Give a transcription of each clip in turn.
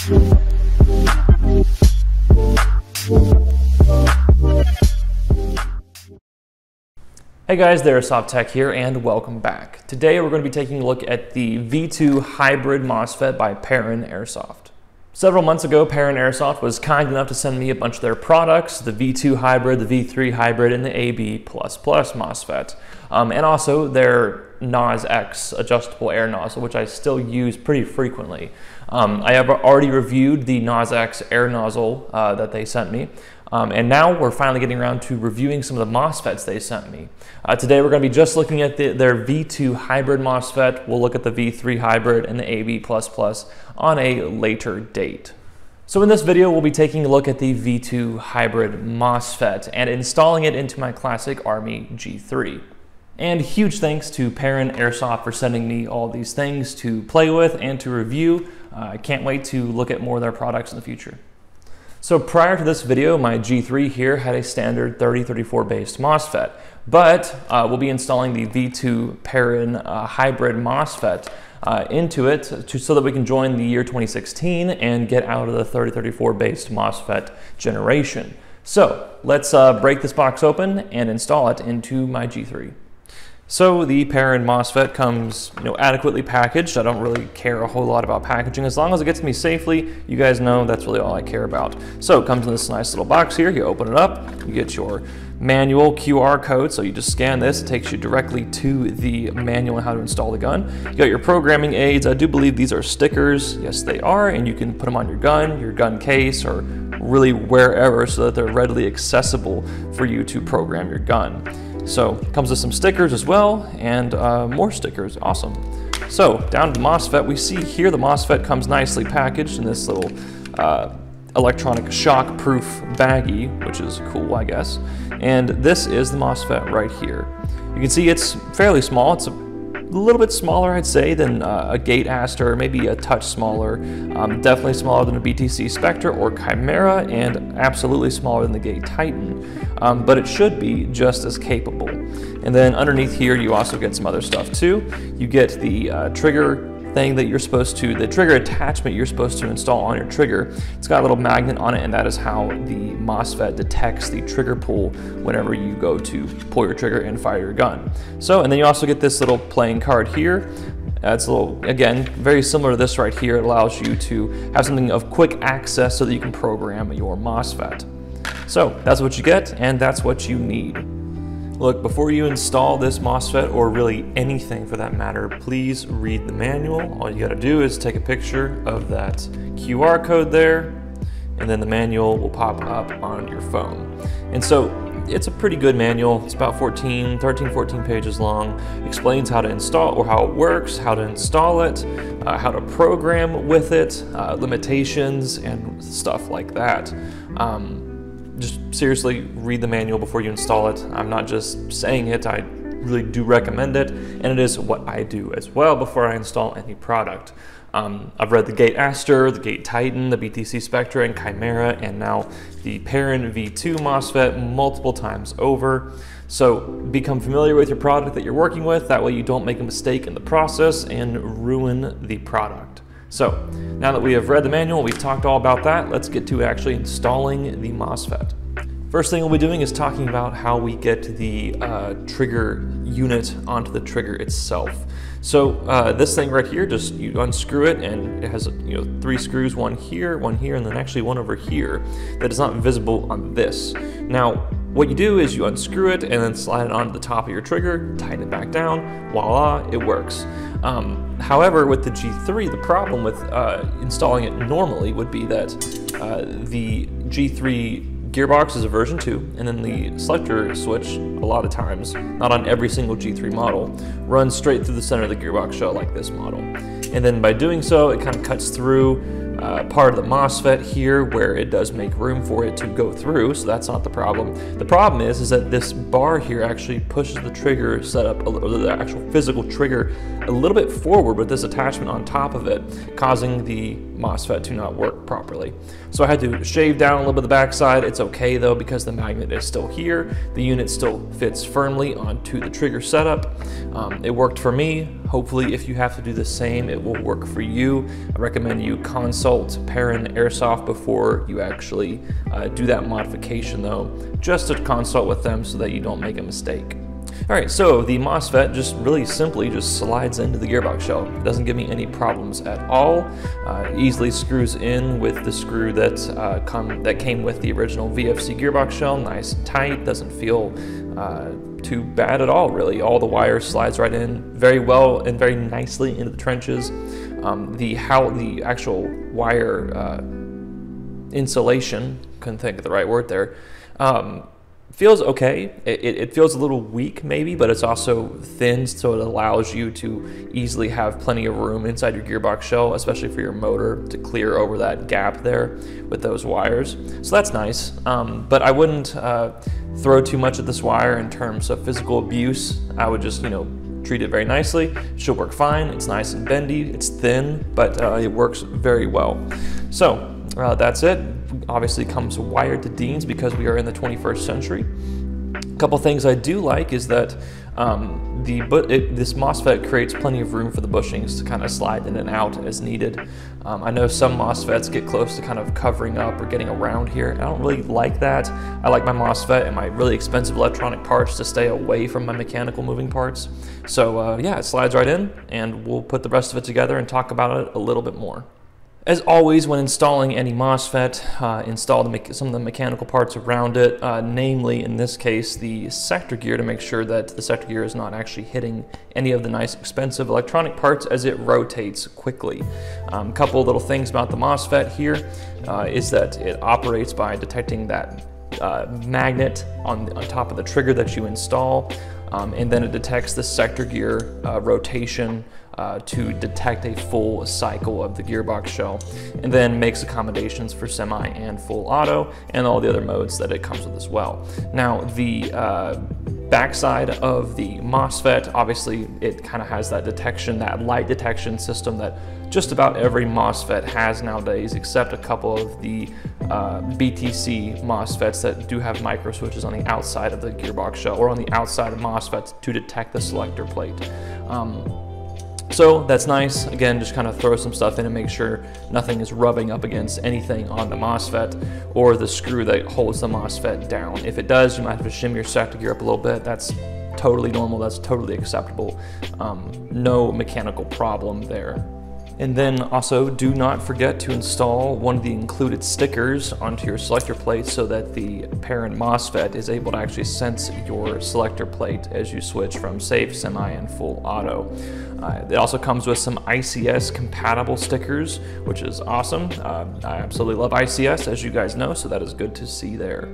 Hey guys, Airsoft Tech here and welcome back. Today we're going to be taking a look at the V2 Hybrid Mosfet by Perun Airsoft. Several months ago, Perun Airsoft was kind enough to send me a bunch of their products, the V2 Hybrid, the V3 Hybrid, and the AB++ Mosfet. And also their NOS-X adjustable air nozzle, which I still use pretty frequently. I have already reviewed the NOS-X air nozzle that they sent me. And now we're finally getting around to reviewing some of the MOSFETs they sent me. Today we're going to be just looking at their V2 Hybrid MOSFET. We'll look at the V3 Hybrid and the AB++ on a later date. So in this video we'll be taking a look at the V2 Hybrid MOSFET and installing it into my classic Army G3. And huge thanks to Perun Airsoft for sending me all these things to play with and to review. I can't wait to look at more of their products in the future. So prior to this video, my G3 here had a standard 3034 based MOSFET, but we'll be installing the V2 Perun Hybrid MOSFET into it so that we can join the year 2016 and get out of the 3034 based MOSFET generation. So let's break this box open and install it into my G3. So the Perun MOSFET comes, adequately packaged. I don't really care a whole lot about packaging. As long as it gets me safely, you guys know that's really all I care about. So it comes in this nice little box here. You open it up, you get your manual QR code. So you just scan this, it takes you directly to the manual on how to install the gun. You got your programming aids. I do believe these are stickers. Yes, they are. And you can put them on your gun case, or really wherever so that they're readily accessible for you to program your gun. So it comes with some stickers as well, and more stickers. Awesome. So down to the MOSFET, we see here the MOSFET comes nicely packaged in this little electronic shock-proof baggie, which is cool, I guess. And this is the MOSFET right here. You can see it's fairly small. It's a little bit smaller, I'd say, than a Gate Aster, maybe a touch smaller. Definitely smaller than a BTC Spectre or Chimera, and absolutely smaller than the Gate Titan. But it should be just as capable. And then underneath here, you also get some other stuff too. You get the trigger thing that you're supposed to, the trigger attachment you're supposed to install on your trigger. It's got a little magnet on it, and that is how the MOSFET detects the trigger pull whenever you go to pull your trigger and fire your gun. So, and then you also get this little playing card here. It's a little, again, very similar to this right here. It allows you to have something of quick access so that you can program your MOSFET. So that's what you get, and that's what you need. Look, before you install this MOSFET, or really anything for that matter, please read the manual. All you gotta do is take a picture of that QR code there, and then the manual will pop up on your phone. And so it's a pretty good manual. It's about 13, 14 pages long. Explains how to install, or how it works, how to install it, how to program with it, limitations, and stuff like that. Just seriously read the manual before you install it. I'm not just saying it, I really do recommend it, and it is what I do as well before I install any product. I've read the Gate Aster, the Gate Titan, the BTC Spectre, and Chimera, and now the Perun V2 MOSFET multiple times over. So become familiar with your product that you're working with. That way you don't make a mistake in the process and ruin the product. So now that we have read the manual, we've talked all about that, let's get to actually installing the MOSFET. First thing we'll be doing is talking about how we get the trigger unit onto the trigger itself. So this thing right here, just you unscrew it, and it has 3 screws, one here, and then actually one over here that is not visible on this. Now what you do is you unscrew it and then slide it onto the top of your trigger, tighten it back down, voila, it works. However, with the G3, the problem with installing it normally would be that the G3 gearbox is a version 2, and then the selector switch, a lot of times, not on every single G3 model, runs straight through the center of the gearbox shell like this model. And then by doing so, it kind of cuts through part of the MOSFET here where it does make room for it to go through, so that's not the problem. The problem is that this bar here actually pushes the trigger setup, or the actual physical trigger, a little bit forward with this attachment on top of it, causing the MOSFET to not work properly. So I had to shave down a little bit of the backside. It's okay though, because the magnet is still here. The unit still fits firmly onto the trigger setup. It worked for me. Hopefully, if you have to do the same, it will work for you. I recommend you consult Perun Airsoft before you actually do that modification though, just to consult with them so that you don't make a mistake. All right, so the MOSFET just really simply just slides into the gearbox shell. It doesn't give me any problems at all. Easily screws in with the screw that came with the original VFC gearbox shell, nice and tight, doesn't feel too bad at all, really. All the wire slides right in very well and very nicely into the trenches. The actual wire insulation, couldn't think of the right word there, feels okay. It feels a little weak maybe, but it's also thin, so it allows you to easily have plenty of room inside your gearbox shell, especially for your motor to clear over that gap there with those wires. So that's nice, but I wouldn't throw too much at this wire in terms of physical abuse. I would just, treat it very nicely. It should work fine. It's nice and bendy. It's thin, but it works very well. So that's it. Obviously comes wired to Dean's because we are in the 21st century. A couple things I do like is that this MOSFET creates plenty of room for the bushings to kind of slide in and out as needed. I know some MOSFETs get close to kind of covering up or getting around here. I don't really like that. I like my MOSFET and my really expensive electronic parts to stay away from my mechanical moving parts. So yeah, it slides right in, and we'll put the rest of it together and talk about it a little bit more. As always, when installing any MOSFET, install some of the mechanical parts around it, namely, in this case, the sector gear, to make sure that the sector gear is not actually hitting any of the nice expensive electronic parts as it rotates quickly. A couple little things about the MOSFET here is that it operates by detecting that magnet on top of the trigger that you install, and then it detects the sector gear rotation to detect a full cycle of the gearbox shell, and then makes accommodations for semi and full auto and all the other modes that it comes with as well. Now the backside of the MOSFET, obviously it kind of has that detection, that light detection system that just about every MOSFET has nowadays, except a couple of the BTC MOSFETs that do have micro switches on the outside of the gearbox shell or on the outside of MOSFETs to detect the selector plate. So that's nice. Again, just kind of throw some stuff in and make sure nothing is rubbing up against anything on the MOSFET or the screw that holds the MOSFET down. If it does, you might have to shim your sector gear up a little bit. That's totally normal. That's totally acceptable. No mechanical problem there. And then also do not forget to install one of the included stickers onto your selector plate so that the Perun MOSFET is able to actually sense your selector plate as you switch from safe, semi, and full auto. It also comes with some ICS compatible stickers, which is awesome. I absolutely love ICS, as you guys know, so that is good to see there.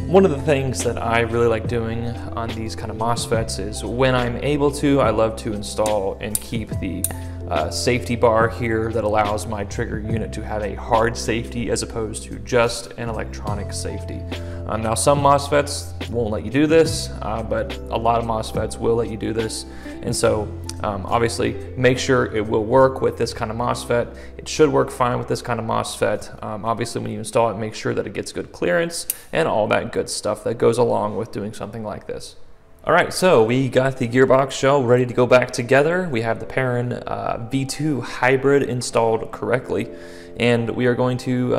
One of the things that I really like doing on these kind of MOSFETs is when I'm able to, I love to install and keep the safety bar here that allows my trigger unit to have a hard safety as opposed to just an electronic safety. Now some MOSFETs won't let you do this, but a lot of MOSFETs will let you do this. And so obviously make sure it will work with this kind of MOSFET. It should work fine with this kind of MOSFET. Obviously when you install it, make sure that it gets good clearance and all that good stuff that goes along with doing something like this. All right, so we got the gearbox shell ready to go back together. We have the Perun V2 Hybrid installed correctly, and we are going to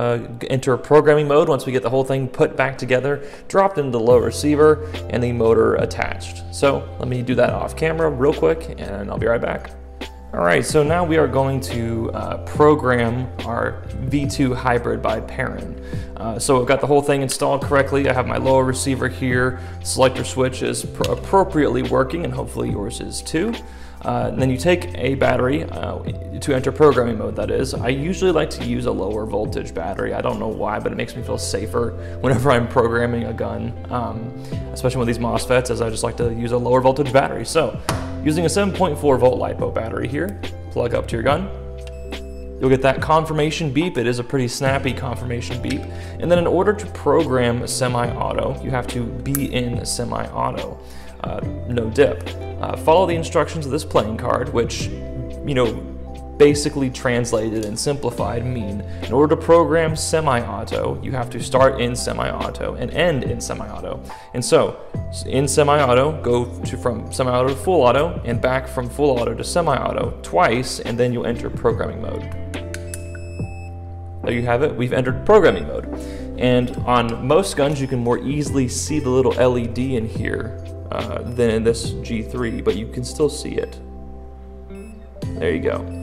enter programming mode once we get the whole thing put back together, dropped into the low receiver, and the motor attached. So let me do that off camera real quick, and I'll be right back. All right, so now we are going to program our V2 Hybrid by Perun. So I've got the whole thing installed correctly. I have my lower receiver here. Selector switch is appropriately working, and hopefully yours is too. Then you take a battery to enter programming mode, that is. I usually like to use a lower voltage battery. I don't know why, but it makes me feel safer whenever I'm programming a gun, especially with these MOSFETs, as I just like to use a lower voltage battery. So using a 7.4 volt LiPo battery here, plug up to your gun. You'll get that confirmation beep. It is a pretty snappy confirmation beep. And then in order to program semi-auto, you have to be in semi-auto, no dip. Follow the instructions of this playing card, which, basically translated and simplified mean in order to program semi-auto, you have to start in semi-auto and end in semi-auto. And so in semi-auto, go from semi-auto to full auto and back from full auto to semi-auto twice, and then you'll enter programming mode. There you have it, we've entered programming mode. And on most guns, you can more easily see the little LED in here than in this G3, but you can still see it. There you go.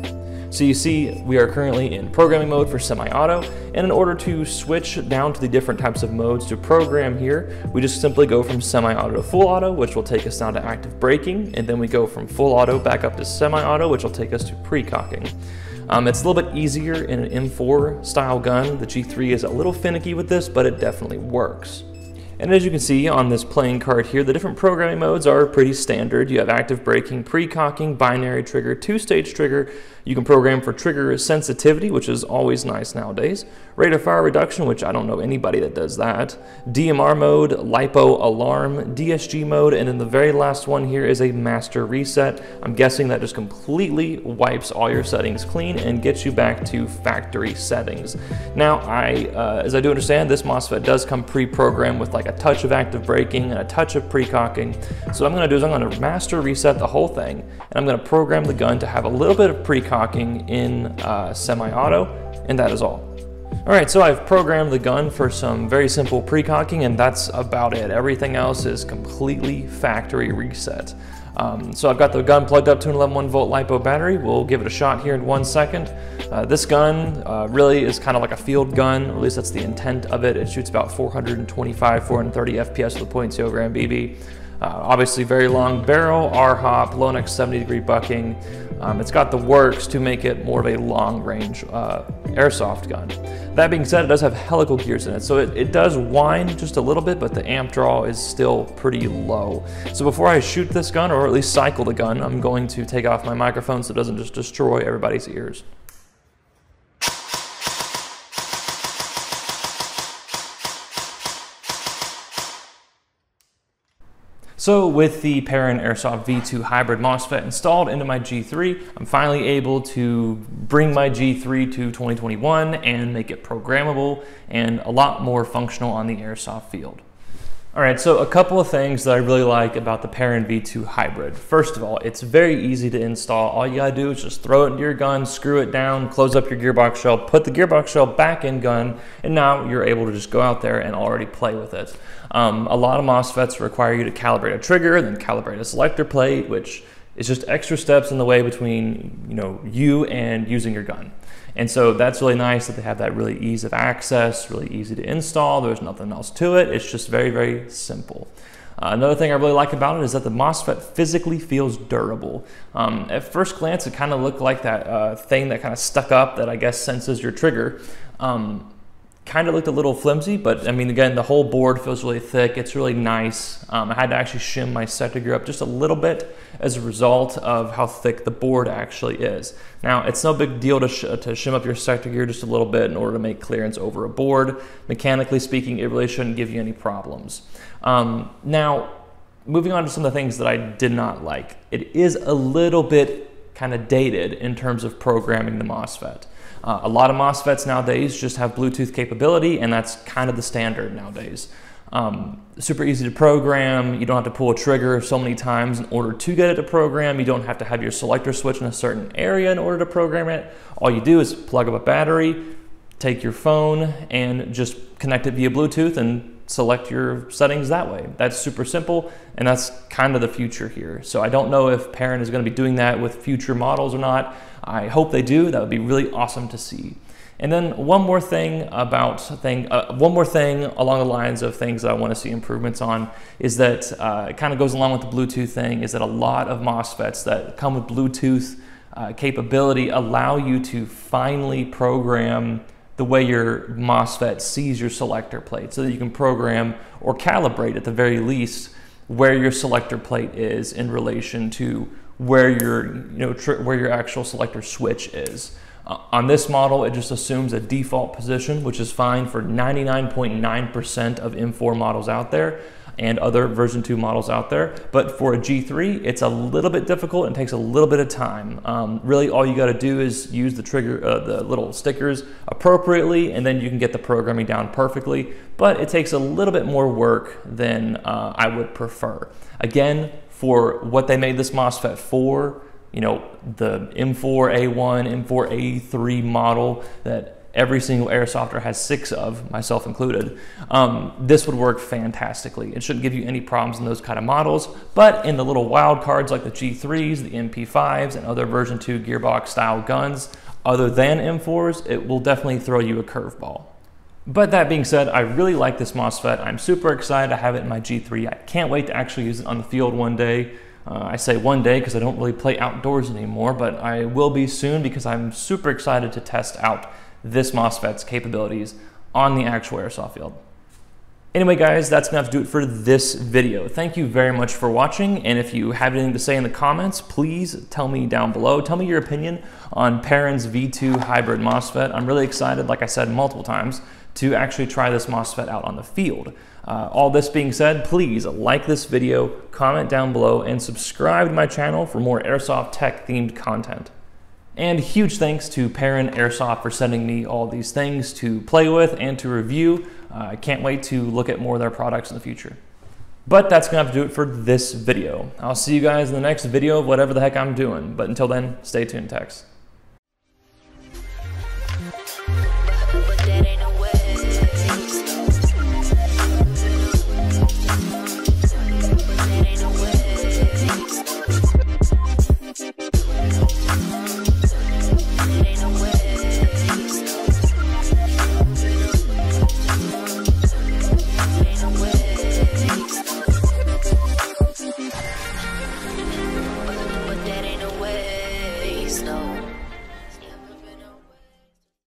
So you see we are currently in programming mode for semi-auto, and in order to switch down to the different types of modes to program here, we just simply go from semi-auto to full auto, which will take us down to active braking, and then we go from full auto back up to semi-auto, which will take us to pre-cocking. It's a little bit easier in an M4 style gun. The G3 is a little finicky with this, but it definitely works. And as you can see on this playing card here, the different programming modes are pretty standard. You have active braking, pre-cocking, binary trigger, two-stage trigger. You can program for trigger sensitivity, which is always nice nowadays. Rate of fire reduction, which I don't know anybody that does that. DMR mode, LiPo alarm, DSG mode, and then the very last one here is a master reset. I'm guessing that just completely wipes all your settings clean and gets you back to factory settings. Now, as I do understand, this MOSFET does come pre-programmed with like a touch of active braking and a touch of pre-cocking. So what I'm going to do is I'm going to master reset the whole thing, and I'm going to program the gun to have a little bit of pre-cocking in semi-auto, and that is all. Alright, so I've programmed the gun for some very simple pre-cocking, and that's about it. Everything else is completely factory reset. So I've got the gun plugged up to an 11.1 volt LiPo battery. We'll give it a shot here in 1 second. This gun really is kind of like a field gun, or at least that's the intent of it. It shoots about 425, 430 FPS with a .0 gram BB. Obviously very long barrel, R-hop, low neck 70-degree bucking. It's got the works to make it more of a long-range airsoft gun. That being said, it does have helical gears in it, so it does whine just a little bit, but the amp draw is still pretty low. So before I shoot this gun, or at least cycle the gun, I'm going to take off my microphone so it doesn't just destroy everybody's ears. So with the Perun Airsoft V2 Hybrid Mosfet installed into my G3, I'm finally able to bring my G3 to 2021 and make it programmable and a lot more functional on the airsoft field. Alright, so a couple of things that I really like about the Perun V2 Hybrid. First of all, it's very easy to install. All you gotta do is just throw it into your gun, screw it down, close up your gearbox shell, put the gearbox shell back in gun, and now you're able to just go out there and already play with it. A lot of MOSFETs require you to calibrate a trigger, then calibrate a selector plate, which is just extra steps in the way between you and using your gun. And so that's really nice that they have that really ease of access, really easy to install. There's nothing else to it. It's just very, very simple. Another thing I really like about it is that the MOSFET physically feels durable. At first glance, it kind of looked like that thing that kind of stuck up that I guess senses your trigger. Kind of looked a little flimsy, but I mean, again, the whole board feels really thick. It's really nice. I had to actually shim my sector gear up just a little bit as a result of how thick the board actually is. Now, it's no big deal to shim up your sector gear just a little bit in order to make clearance over a board. Mechanically speaking, it really shouldn't give you any problems. Now, moving on to some of the things that I did not like. It is a little bit kind of dated in terms of programming the MOSFET. A lot of MOSFETs nowadays just have Bluetooth capability, and that's kind of the standard nowadays. Super easy to program. You don't have to pull a trigger so many times in order to get it to program. You don't have to have your selector switch in a certain area in order to program it. All you do is plug up a battery, take your phone, and just connect it via Bluetooth and select your settings that way. That's super simple, and that's kind of the future here. So I don't know if Perun is going to be doing that with future models or not. I hope they do. That would be really awesome to see. And then one more thing along the lines of things that I want to see improvements on is that it kind of goes along with the Bluetooth thing, is that a lot of MOSFETs that come with Bluetooth capability allow you to finely program the way your MOSFET sees your selector plate, so that you can program or calibrate at the very least where your selector plate is in relation to where your actual selector switch is. On this model, it just assumes a default position, which is fine for 99.9% of M4 models out there. and other version 2 models out there. But for a G3, it's a little bit difficult and takes a little bit of time. Really, all you got to do is use the trigger, the little stickers appropriately, and then you can get the programming down perfectly. But it takes a little bit more work than I would prefer. Again, for what they made this MOSFET for, you know, the M4A1, M4A3 model that every single airsofter has 6 of, myself included, this would work fantastically. It shouldn't give you any problems in those kind of models, but in the little wild cards like the G3s, the MP5s, and other version 2 gearbox style guns, other than M4s, it will definitely throw you a curveball. But that being said, I really like this MOSFET. I'm super excited to have it in my G3. I can't wait to actually use it on the field one day. I say one day because I don't really play outdoors anymore, but I will be soon because I'm super excited to test out this MOSFET's capabilities on the actual airsoft field. Anyway guys, that's gonna have to do it for this video. Thank you very much for watching, and if you have anything to say in the comments, please tell me down below. Tell me your opinion on Perun's V2 Hybrid MOSFET. I'm really excited, like I said multiple times, to actually try this MOSFET out on the field. All this being said, please like this video, comment down below, and subscribe to my channel for more airsoft tech themed content. And huge thanks to Perun Airsoft for sending me all these things to play with and to review. I can't wait to look at more of their products in the future. But that's gonna have to do it for this video. I'll see you guys in the next video of whatever the heck I'm doing. But until then, stay tuned, techs.